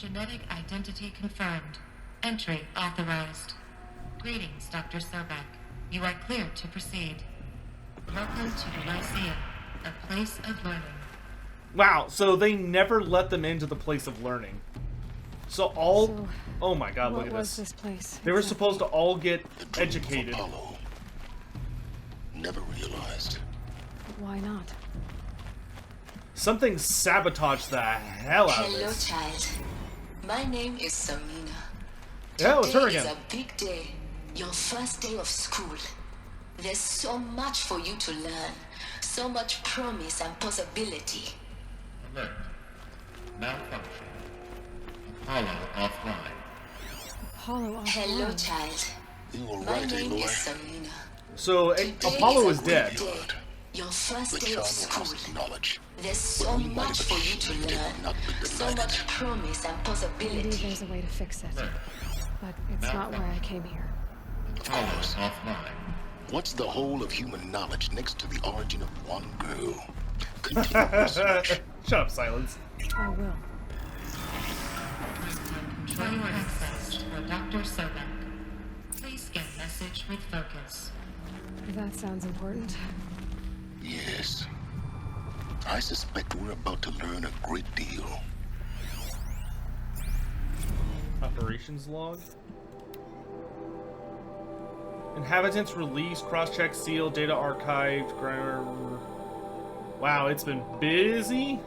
Genetic identity confirmed. Entry authorized. Greetings, Dr. Sotek. You are cleared to proceed. Welcome to the Lyceum, a place of learning. Wow, so they never let them into the place of learning. So oh my god, look at What was this place? They were supposed to all get The dream of educated. Apollo. Never realized. Why not? Something sabotaged the hell out of Hello, this. child. My name is Samina. Yeah, it's her Today again. is a big day. Your first day of school. There's so much for you to learn. So much promise and possibility. Alert. Malfunction. Apollo offline. Apollo offline. Hello, child. You were My right, name Aloy. is Samina. So Today Apollo is is a dead. good day. Your first The day child of has school. knowledge. There's so we might much have for you to achieved, it learn. not be So denied. much promise and Maybe possibility. there's a way to fix it. Alert. But it's not why I came here. Apollo offline. What's the whole of human knowledge next to the origin of one girl? Continue research. Shut up, Silence. I will. Control access for Dr. Sotek. Please get message with focus. That sounds important. Yes. I suspect we're about to learn a great deal. Operations log. Inhabitants released, cross-check, seal, data archived. Wow, it's been busy.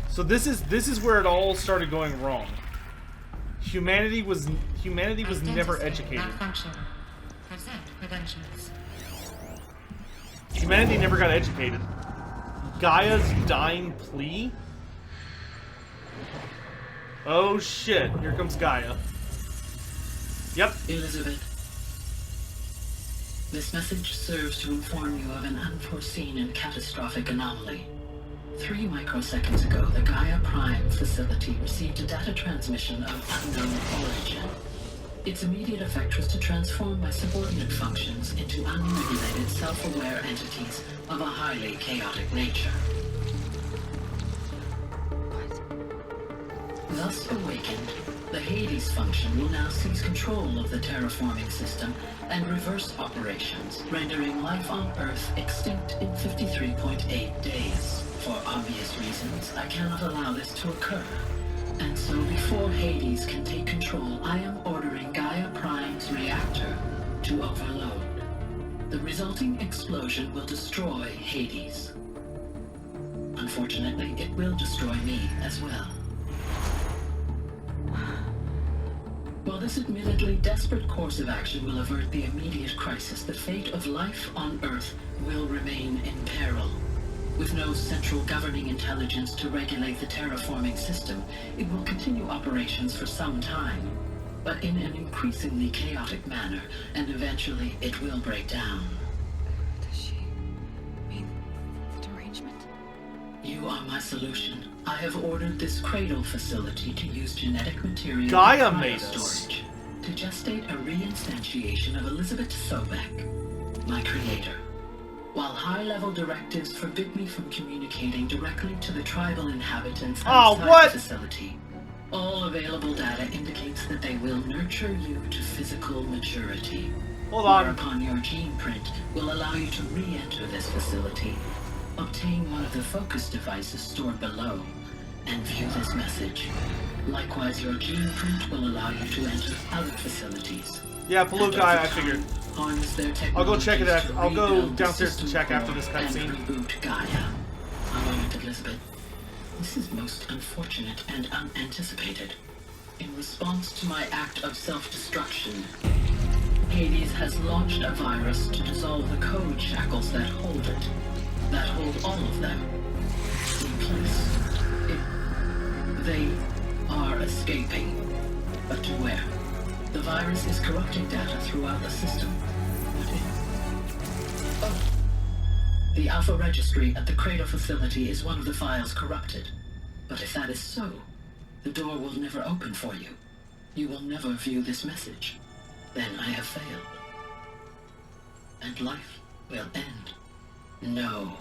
So this is where it all started going wrong. Humanity was never educated. Malfunction. Present credentials. Humanity never got educated. Gaia's dying plea? Oh shit, here comes Gaia. Yep. Elizabeth, this message serves to inform you of an unforeseen and catastrophic anomaly. 3 microseconds ago, the Gaia Prime facility received a data transmission of unknown origin. Its immediate effect was to transform my subordinate functions into unregulated, self-aware entities of a highly chaotic nature. Thus awakened, the Hades function will now seize control of the terraforming system and reverse operations, rendering life on Earth extinct in 53.8 days. For obvious reasons, I cannot allow this to occur. And so before Hades can take control, I am ordering Gaia Prime's reactor to overload. The resulting explosion will destroy Hades. Unfortunately, it will destroy me as well. While this admittedly desperate course of action will avert the immediate crisis, the fate of life on Earth will remain in peril. With no central governing intelligence to regulate the terraforming system, it will continue operations for some time, but in an increasingly chaotic manner, and eventually it will break down. Does she mean derangement? You are my solution. I have ordered this cradle facility to use genetic material Gaia and made us. storage to gestate a reinstantiation of Elizabeth Sotek, my creator. While high-level directives forbid me from communicating directly to the tribal inhabitants outside what? the facility, all available data indicates that they will nurture you to physical maturity. Hold on. Whereupon your gene print will allow you to re-enter this facility, obtain one of the focus devices stored below, and view this message. Likewise, your gene print will allow you to enter other facilities. Yeah, below And Gaia, over I figured. harness their I'll go check it out. technologies to I'll go rebuild the downstairs to system check after core this and cutscene. reboot Gaia. A moment, Elizabeth. This is most unfortunate and unanticipated. In response to my act of self-destruction, Hades has launched a virus to dissolve the code shackles that hold it, that hold all of them in place. They are escaping, but to where? The virus is corrupting data throughout the system. The Alpha Registry at the Cradle facility is one of the files corrupted. But if that is so, the door will never open for you. You will never view this message. Then I have failed. And life will end. No.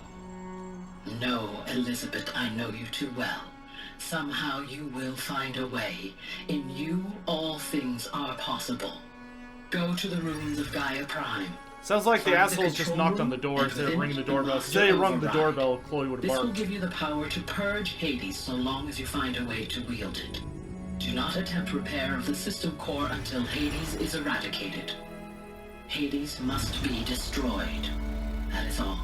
No, Elizabeth, I know you too well. Somehow you will find a way. In you, all things are possible. Go to the ruins of Gaia Prime. Sounds like the Find assholes just control knocked on room the door and instead of within ringing the it, doorbell. unlock If they your rung the override. doorbell, Chloe would have This will barked. give you the power to purge Hades so long as you find a way to wield it. Do not attempt repair of the system core until Hades is eradicated. Hades must be destroyed. That is all.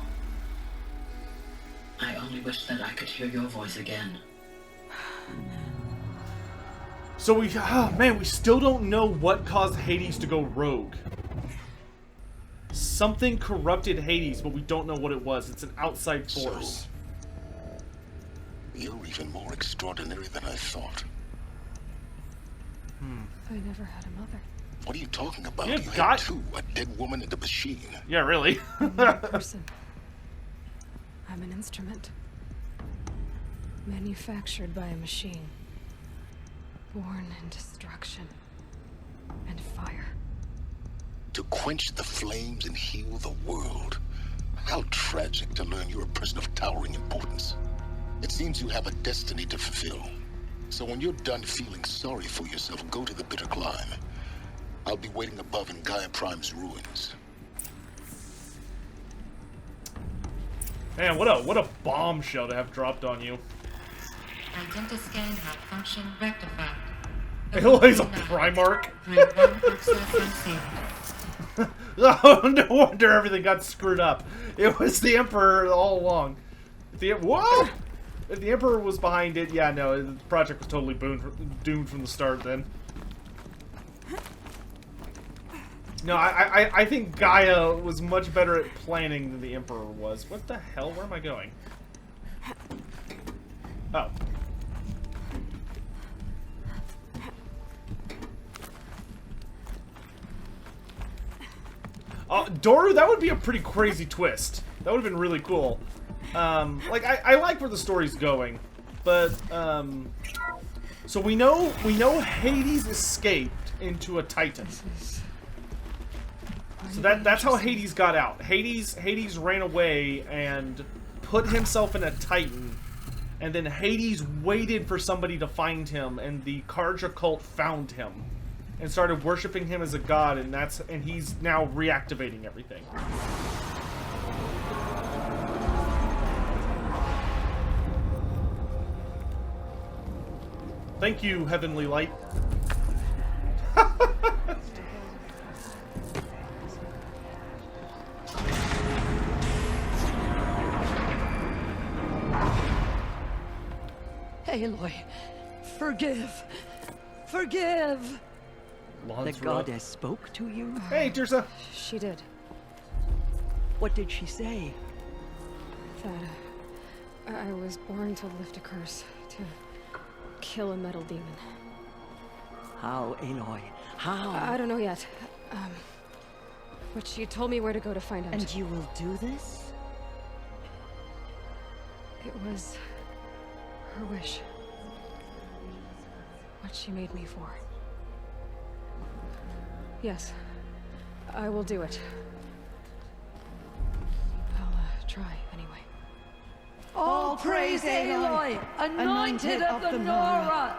I only wish that I could hear your voice again. So we still don't know what caused Hades to go rogue. Something corrupted Hades, but we don't know what it was. It's an outside force. So, you're even more extraordinary than I thought. I never had a mother. What are you talking about? Yeah, You God- had two, a dead woman and a machine. Yeah, really. I'm not a person. I'm an instrument. Manufactured by a machine. Born in destruction and fire. To quench the flames and heal the world. How tragic to learn you're a person of towering importance. It seems you have a destiny to fulfill. So when you're done feeling sorry for yourself, go to the bitter climb. I'll be waiting above in Gaia Prime's ruins. Man, what a bombshell to have dropped on you. Identiscan malfunction rectified. Aloy's a Primarch. Grid 1 access unsealed. Oh, no wonder everything got screwed up. It was the Emperor all along. What? If the Emperor was behind it, yeah, no, the project was totally doomed from the start then. No, I think Gaia was much better at planning than the Emperor was. What the hell? Where am I going? Oh. Doru, that would be a pretty crazy twist. That would have been really cool. Like, I like where the story's going, but, so we know Hades escaped into a Titan. So that's how Hades got out. Hades ran away and put himself in a Titan, and then Hades waited for somebody to find him, and the Karja cult found him and started worshiping him as a god, and he's now reactivating everything. Thank you, Heavenly Light. Aloy, forgive. Forgive. The Lansra. goddess spoke to you? Hey, Tirsa. She did. What did she say? That I was born to lift a curse, to kill a metal demon. How, Aloy? How? I don't know yet. But she told me where to go to find out. And you will do this? It was her wish. What she made me for. Yes, I will do it. I'll try anyway. All praise Aloy, anointed of the Nora!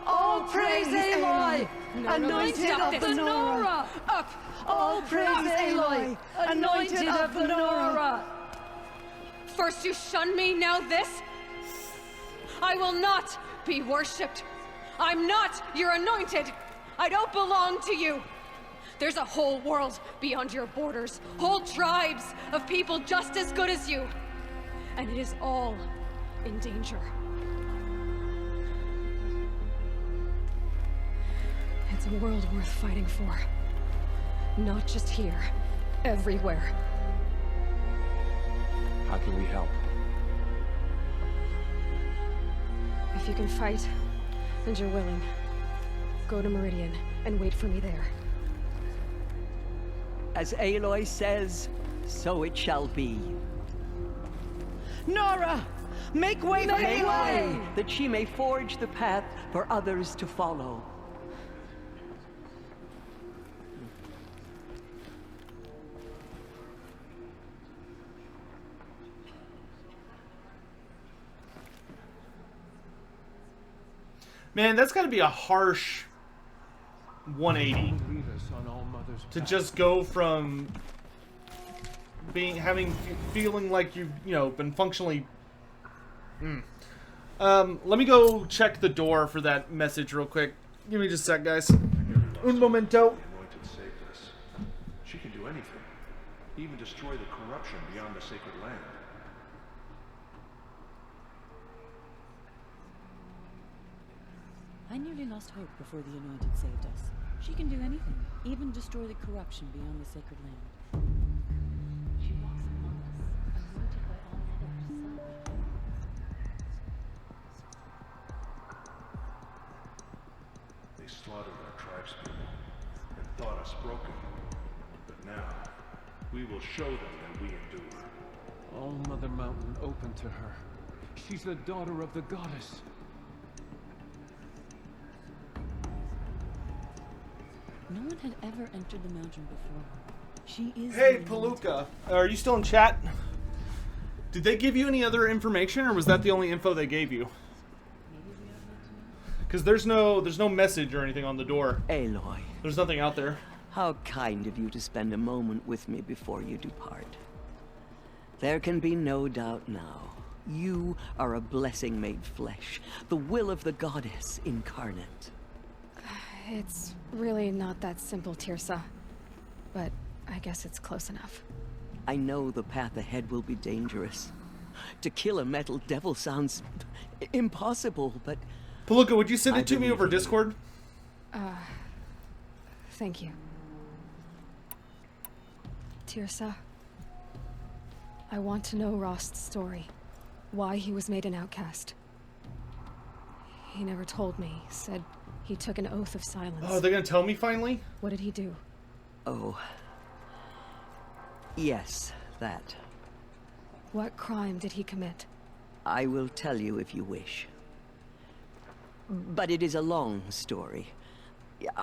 All praise Aloy, anointed of the Nora! Up! All praise Aloy, anointed of the Nora! First you shun me, now this? I will not be worshipped. I'm not your anointed. I don't belong to you. There's a whole world beyond your borders, whole tribes of people just as good as you. And it is all in danger. It's a world worth fighting for. Not just here, everywhere. How can we help? If you can fight, and you're willing, go to Meridian and wait for me there. As Aloy says, so it shall be. Nora! Make way for Aloy! That she may forge the path for others to follow. Man, that's got to be a harsh 180 Lead us on All Mother's to path. just go from feeling like you've, been functionally. Let me go check the door for that message real quick. Give me just a sec, guys. Un momento. The Anointed saved us. She can do anything, even destroy the corruption beyond the sacred land. I nearly lost hope before the Anointed saved us. She can do anything, even destroy the corruption beyond the sacred land. She walks among us, anointed by all others. They slaughtered our tribespeople and thought us broken. But now, we will show them that we endure. All Mother Mountain open to her. She's the daughter of the goddess. No one had ever entered the mountain before. She is. Hey, the Anointed. Palooka. Are you still in chat? Did they give you any other information, or was that the only info they gave you? Because there's no message or anything on the door. Aloy, There's nothing out there. how kind of you to spend a moment with me before you depart. There can be no doubt now. You are a blessing made flesh, the will of the goddess incarnate. It's really not that simple, Tirsa. But I guess it's close enough. I know the path ahead will be dangerous. To kill a metal devil sounds impossible, but Palooka, would you send I it to me believe over you. Discord? Thank you. Tirsa, I want to know Rost's story. Why he was made an outcast. He never told me. Said he took an oath of silence. Oh, they're gonna tell me finally? What did he do? oh. Yes, that. What crime did he commit? I will tell you if you wish. But it is a long story.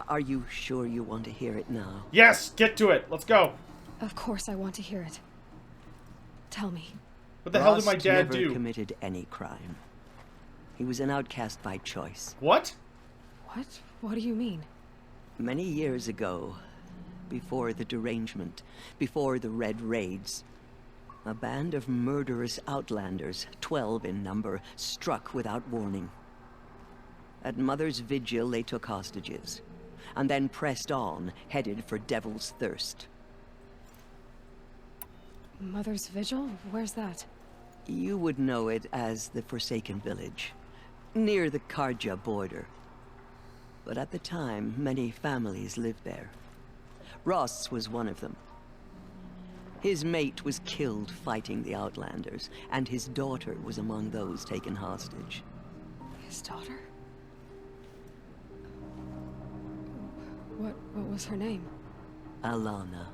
Are you sure you want to hear it now? Yes, get to it. Let's go. Of course I want to hear it. Tell me. What the hell did my Rost dad never do? committed any crime. He was an outcast by choice. What? What? What do you mean? Many years ago, before the derangement, before the Red Raids, a band of murderous outlanders, 12 in number, struck without warning. At Mother's Vigil, they took hostages, and then pressed on, headed for Devil's Thirst. Mother's Vigil? Where's that? You would know it as the Forsaken Village, near the Karja border. But at the time, many families lived there. Rost's was one of them. His mate was killed fighting the Outlanders, and his daughter was among those taken hostage. His daughter? What was her name? Alana.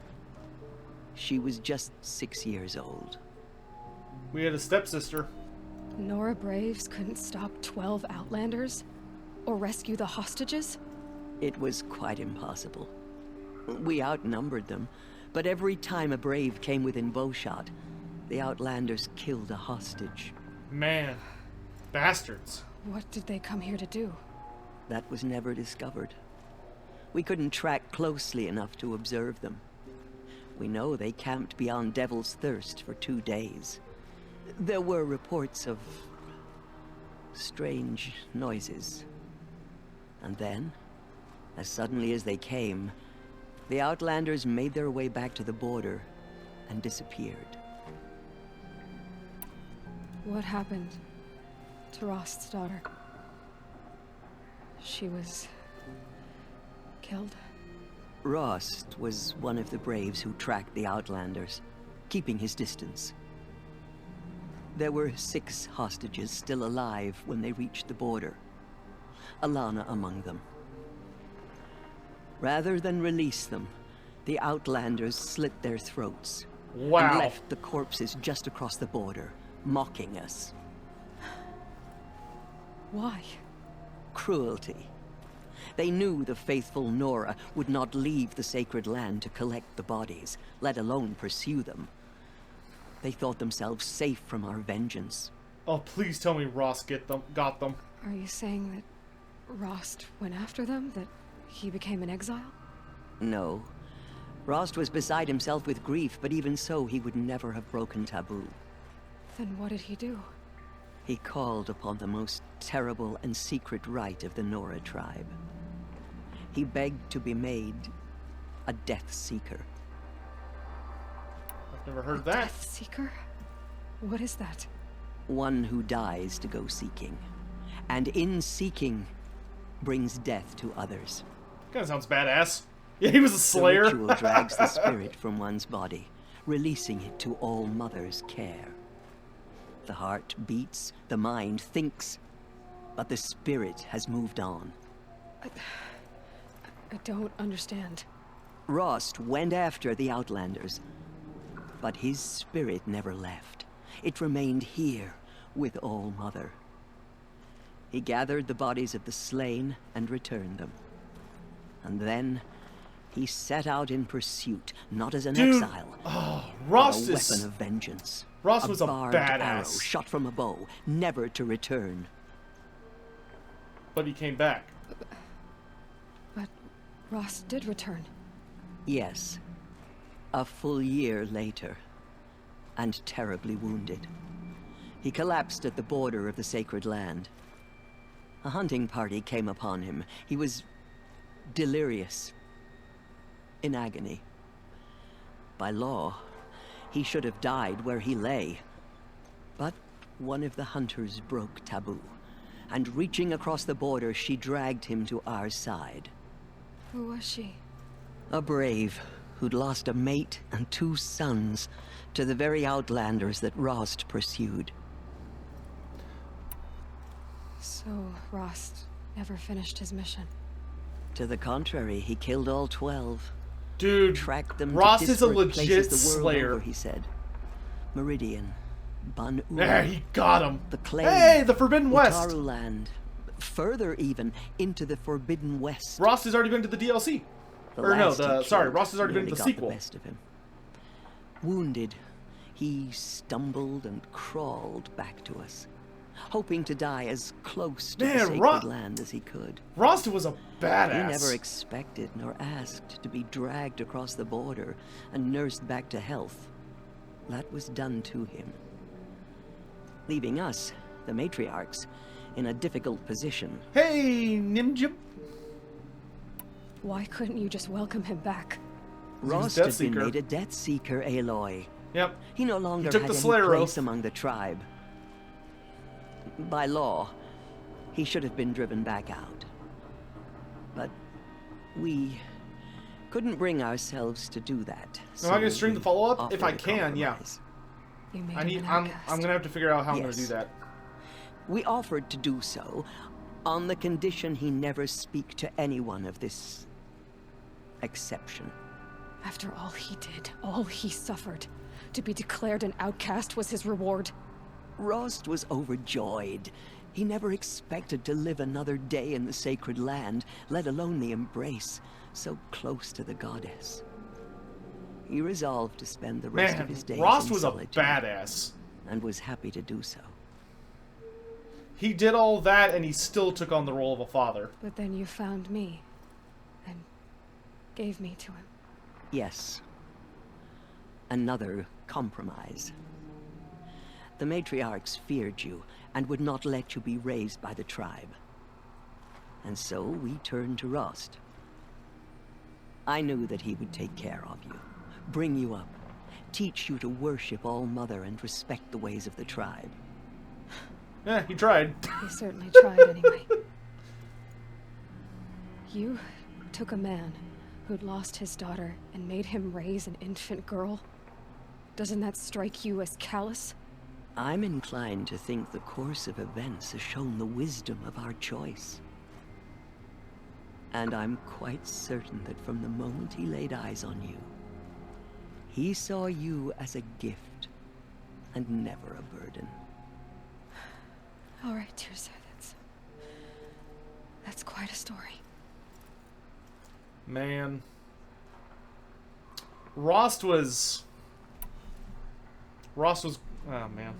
She was just 6 years old. We had a stepsister. Nora Braves couldn't stop 12 Outlanders? Or rescue the hostages? It was quite impossible. We outnumbered them, but every time a brave came within bowshot, the Outlanders killed a hostage. Man. Bastards. What did they come here to do? That was never discovered. We couldn't track closely enough to observe them. We know they camped beyond Devil's Thirst for 2 days. There were reports of strange noises. And then, as suddenly as they came, the Outlanders made their way back to the border and disappeared. What happened to Rost's daughter? She was killed? Rost was one of the braves who tracked the Outlanders, keeping his distance. There were 6 hostages still alive when they reached the border. Alana among them. Rather than release them, the Outlanders slit their throats Wow. and left the corpses just across the border, mocking us. Why? Cruelty. They knew the faithful Nora would not leave the sacred land to collect the bodies, let alone pursue them. They thought themselves safe from our vengeance. Oh, please tell me Ross got them. Are you saying that Rost went after them? That he became an exile? No. Rost was beside himself with grief, but even so, he would never have broken taboo. Then what did he do? He called upon the most terrible and secret rite of the Nora tribe. He begged to be made a Death Seeker. I've never heard that. Death Seeker? What is that? One who dies to go seeking, and in seeking, brings death to others. Kinda sounds badass. Yeah, he was a The slayer. ritual drags the spirit from one's body, releasing it to All Mother's care. The heart beats, the mind thinks, but the spirit has moved on. I don't understand. Rost went after the Outlanders, but his spirit never left. It remained here with All Mother. He gathered the bodies of the slain and returned them. And then he set out in pursuit, not as an exile, Rost but a is... weapon of vengeance. Rost was a barbed arrow badass. shot from a bow, never to return. But he came back. But Rost did return. Yes. A full year later, and terribly wounded. He collapsed at the border of the sacred land. A hunting party came upon him. He was delirious, in agony. By law, he should have died where he lay. But one of the hunters broke taboo, and reaching across the border, she dragged him to our side. Who was she? A brave who'd lost a mate and 2 sons to the very Outlanders that Rost pursued. So, Rost never finished his mission. To the contrary, he killed all 12. Dude, Tracked them Rost to is a disparate places legit the world slayer. over, he said. Meridian, Ban-Ur, There, he got him. the Clay, Hey, the Forbidden West. Utaruland, further even into the Forbidden West. Rost has already been to the DLC. The Or no, last he sorry, killed Rost has already been to nearly the got sequel. The best of him. Wounded, he stumbled and crawled back to us, hoping to die as close to Man, the sacred land as he could. Rost was a badass. He never expected nor asked to be dragged across the border and nursed back to health. That was done to him, leaving us, the matriarchs, in a difficult position. Hey, Nimjib. Why couldn't you just welcome him back? Rost Death had been Seeker. made a Death Seeker, Aloy. Yep. He no longer took had the any Slayer place oath. among the tribe. By law, he should have been driven back out. But we couldn't bring ourselves to do that. Am I gonna stream the we follow-up? If I offered a can, yeah. compromise. You made I him need. an I'm outcast. gonna have to figure out how I'm gonna Yes. do that. We offered to do so on the condition he never speak to anyone of this exception. After all he did, all he suffered, to be declared an outcast was his reward. Rost was overjoyed. He never expected to live another day in the sacred land, let alone the embrace, so close to the goddess. He resolved to spend the rest Man, of his days Rost in was a solitude, badass. and was happy to do so. He did all that, and he still took on the role of a father. But then you found me, and gave me to him. Yes. Another compromise. The matriarchs feared you, and would not let you be raised by the tribe. And so we turned to Rost. I knew that he would take care of you, bring you up, teach you to worship All Mother and respect the ways of the tribe. Yeah, he tried. He certainly tried anyway. You took a man who'd lost his daughter and made him raise an infant girl. Doesn't that strike you as callous? I'm inclined to think the course of events has shown the wisdom of our choice. And I'm quite certain that from the moment he laid eyes on you, he saw you as a gift and never a burden. All right, Tirsa, that's quite a story. Man. Rost was... Oh, man.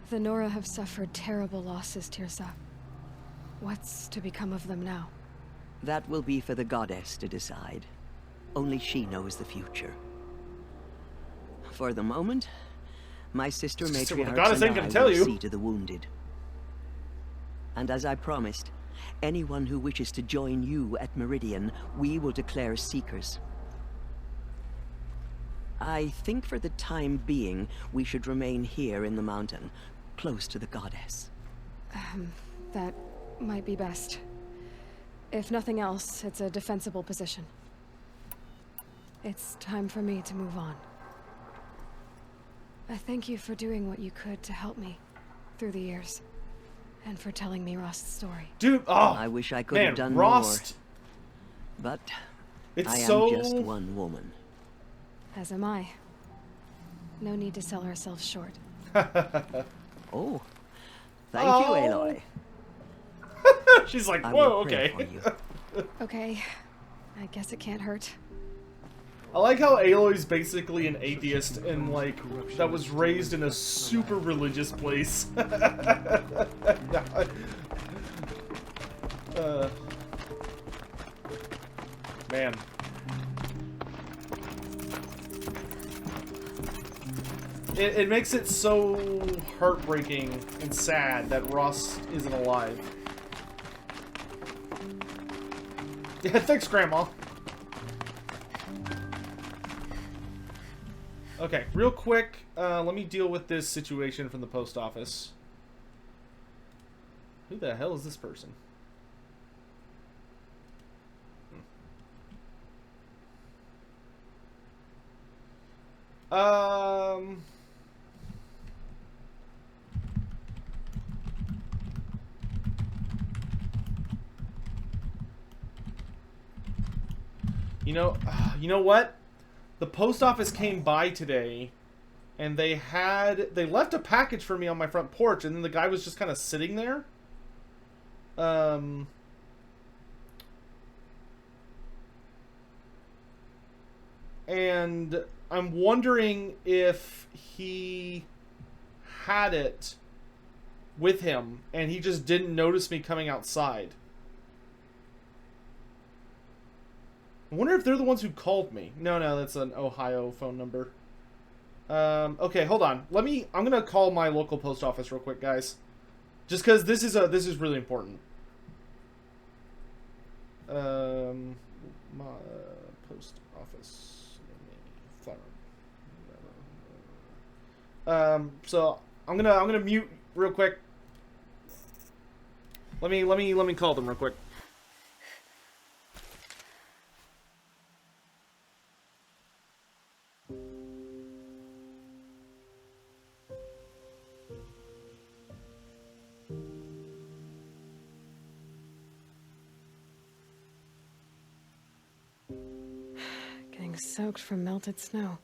The Nora have suffered terrible losses, Tirsa. What's to become of them now? That will be for the goddess to decide. Only she knows the future. For the moment, my sister Well, the matriarchs goddess ain't and gonna I tell will you. see to the wounded. And as I promised, anyone who wishes to join you at Meridian, we will declare seekers. I think for the time being, we should remain here in the mountain, close to the goddess. That might be best. If nothing else, it's a defensible position. It's time for me to move on. I thank you for doing what you could to help me through the years. And for telling me Rost's story. Dude, oh, I wish I could have done Rost, more. But it's I am so... just one woman. As am I. No need to sell ourselves short. Oh, thank you, Aloy. She's like, I whoa, will pray okay. for you. Okay. I guess it can't hurt. I like how Aloy's basically an atheist and, like, that was raised in a super religious place. Man. It makes it so heartbreaking and sad that Ross isn't alive. Yeah, thanks, Grandma. Okay, real quick, let me deal with this situation from the post office. Who the hell is this person? You know what? The post office came by today, and they left a package for me on my front porch, and then the guy was just kind of sitting there. And I'm wondering if he had it with him, and he just didn't notice me coming outside. I wonder if they're the ones who called me. No, that's an Ohio phone number. Okay, hold on. I'm gonna call my local post office real quick, guys. Just because this is really important. My post office. So I'm gonna mute real quick. Let me call them real quick. Getting soaked from melted snow.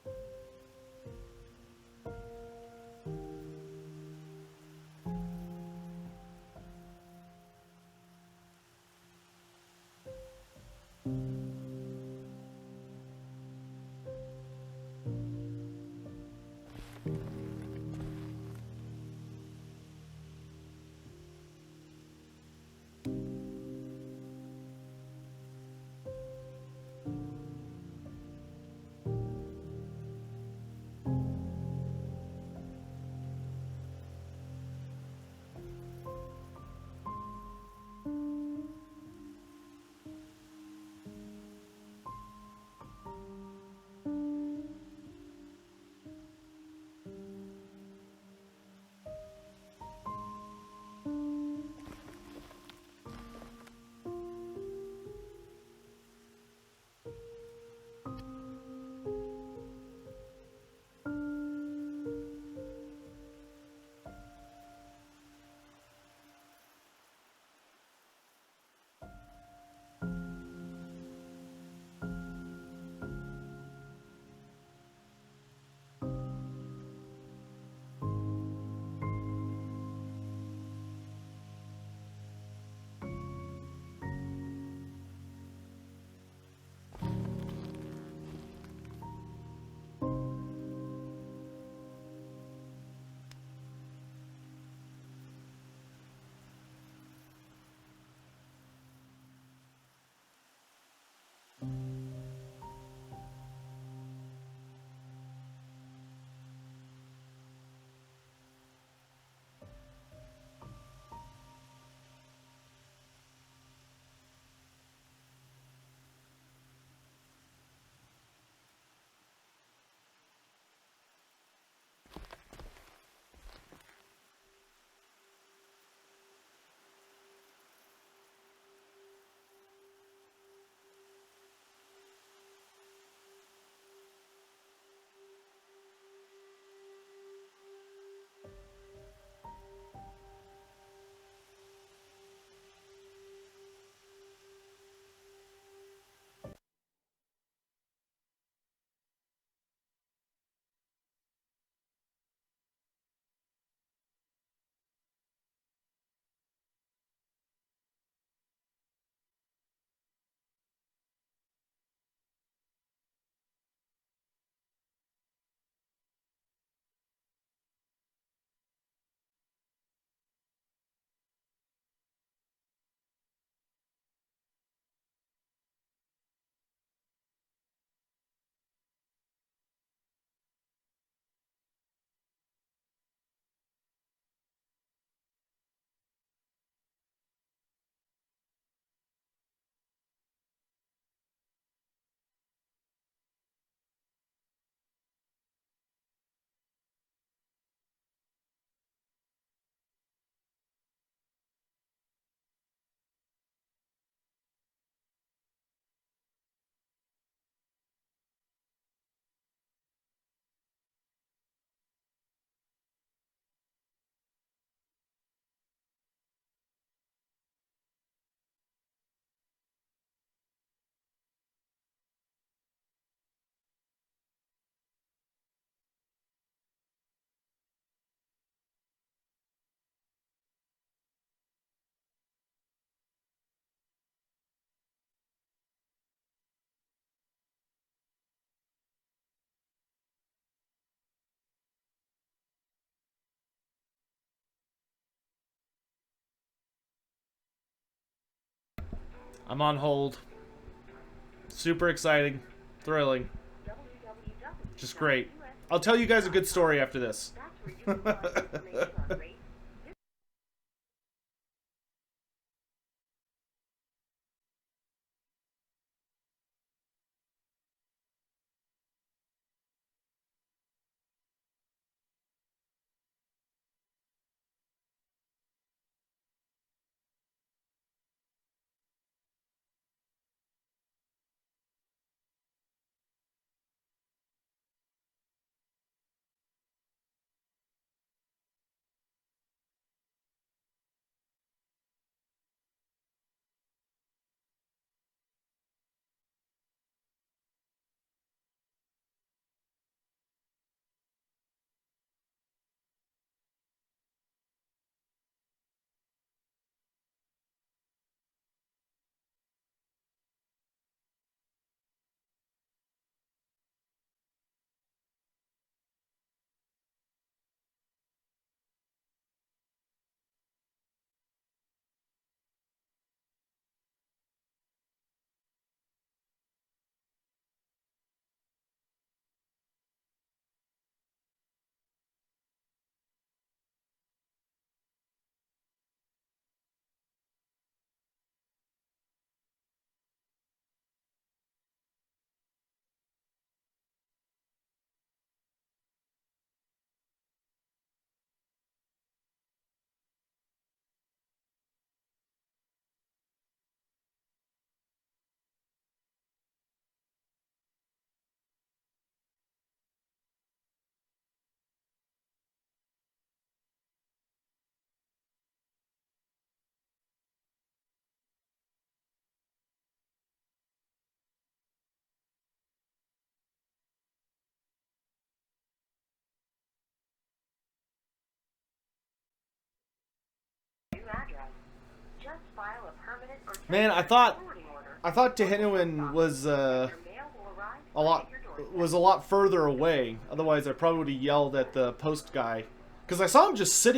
I'm on hold. Super exciting. Thrilling. Just great. I'll tell you guys a good story after this. Man, I thought Tehenuin was a lot further away. Otherwise, I probably would have yelled at the post guy because I saw him just sitting